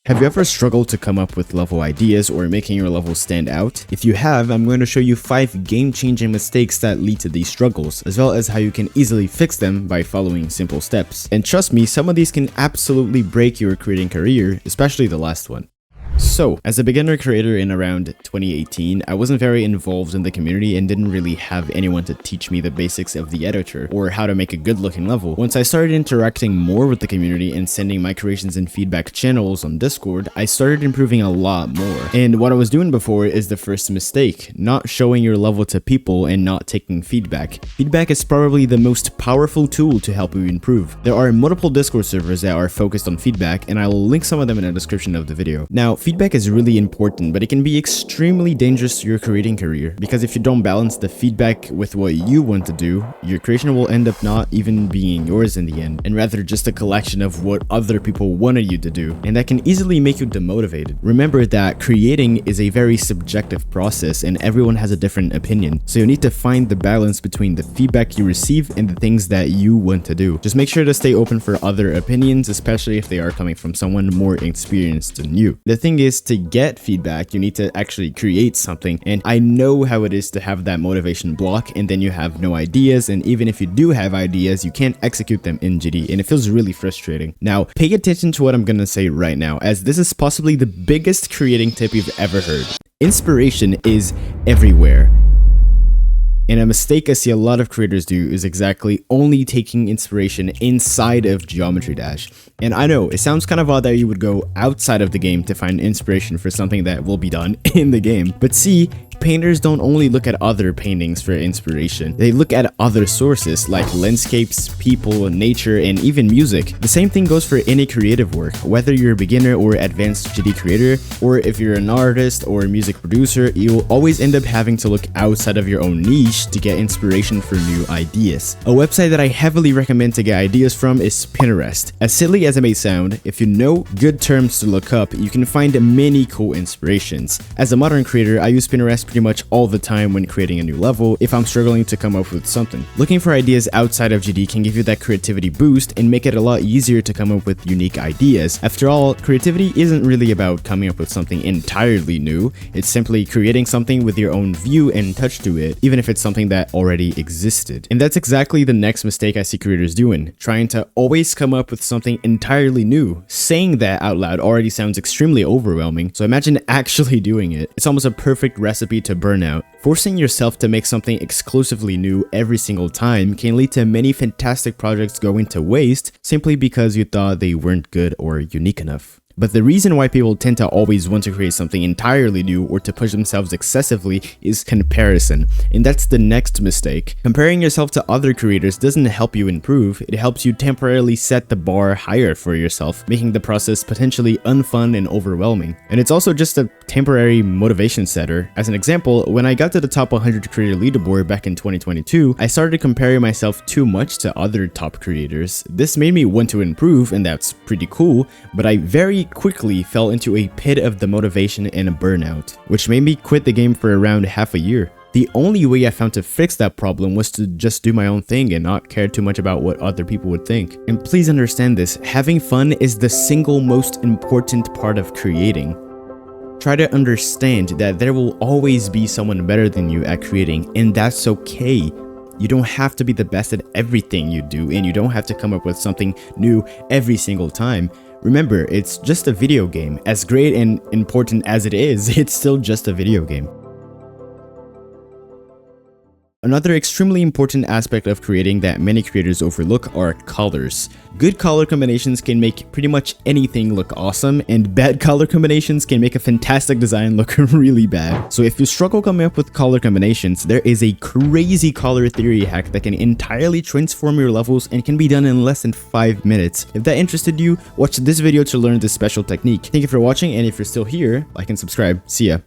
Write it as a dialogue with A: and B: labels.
A: Have you ever struggled to come up with level ideas or making your level stand out? If you have, I'm going to show you 5 game-changing mistakes that lead to these struggles, as well as how you can easily fix them by following simple steps. And trust me, some of these can absolutely break your creating career, especially the last one. So, as a beginner creator in around 2018, I wasn't very involved in the community and didn't really have anyone to teach me the basics of the editor or how to make a good looking level. Once I started interacting more with the community and sending my creations in feedback channels on Discord, I started improving a lot more. And what I was doing before is the first mistake, not showing your level to people and not taking feedback. Feedback is probably the most powerful tool to help you improve. There are multiple Discord servers that are focused on feedback, and I will link some of them in the description of the video. Now, feedback is really important, but it can be extremely dangerous to your creating career, because if you don't balance the feedback with what you want to do, your creation will end up not even being yours in the end, and rather just a collection of what other people wanted you to do, and that can easily make you demotivated. Remember that creating is a very subjective process, and everyone has a different opinion, so you need to find the balance between the feedback you receive and the things that you want to do. Just make sure to stay open for other opinions, especially if they are coming from someone more experienced than you. The thing is, to get feedback, you need to actually create something, and I know how it is to have that motivation block and then you have no ideas, and even if you do have ideas, you can't execute them in GD, and it feels really frustrating. Now, pay attention to what I'm gonna say right now, as this is possibly the biggest creating tip you've ever heard. Inspiration is everywhere. And a mistake I see a lot of creators do is exactly only taking inspiration inside of Geometry Dash. And I know, it sounds kind of odd that you would go outside of the game to find inspiration for something that will be done in the game. But see, painters don't only look at other paintings for inspiration, they look at other sources like landscapes, people, nature, and even music. The same thing goes for any creative work, whether you're a beginner or advanced GD creator, or if you're an artist or a music producer, you'll always end up having to look outside of your own niche to get inspiration for new ideas. A website that I heavily recommend to get ideas from is Pinterest. As silly as it may sound, if you know good terms to look up, you can find many cool inspirations. As a modern creator, I use Pinterest pretty much all the time when creating a new level if I'm struggling to come up with something. Looking for ideas outside of GD can give you that creativity boost and make it a lot easier to come up with unique ideas. After all, creativity isn't really about coming up with something entirely new, it's simply creating something with your own view and touch to it, even if it's something that already existed. And that's exactly the next mistake I see creators doing, trying to always come up with something entirely new. Saying that out loud already sounds extremely overwhelming, so imagine actually doing it. It's almost a perfect recipe to burnout. Forcing yourself to make something exclusively new every single time can lead to many fantastic projects going to waste simply because you thought they weren't good or unique enough. But the reason why people tend to always want to create something entirely new or to push themselves excessively is comparison, and that's the next mistake. Comparing yourself to other creators doesn't help you improve, it helps you temporarily set the bar higher for yourself, making the process potentially unfun and overwhelming. And it's also just a temporary motivation setter. As an example, when I got to the top 100 creator leaderboard back in 2022, I started comparing myself too much to other top creators. This made me want to improve, and that's pretty cool, but I very quickly fell into a pit of demotivation and a burnout, which made me quit the game for around half a year. The only way I found to fix that problem was to just do my own thing and not care too much about what other people would think. And please understand this, having fun is the single most important part of creating. Try to understand that there will always be someone better than you at creating, and that's okay. You don't have to be the best at everything you do, and you don't have to come up with something new every single time. Remember, it's just a video game. As great and important as it is, it's still just a video game. Another extremely important aspect of creating that many creators overlook are colors. Good color combinations can make pretty much anything look awesome, and bad color combinations can make a fantastic design look really bad. So if you struggle coming up with color combinations, there is a crazy color theory hack that can entirely transform your levels and can be done in less than 5 minutes. If that interested you, watch this video to learn this special technique. Thank you for watching, and if you're still here, like and subscribe. See ya.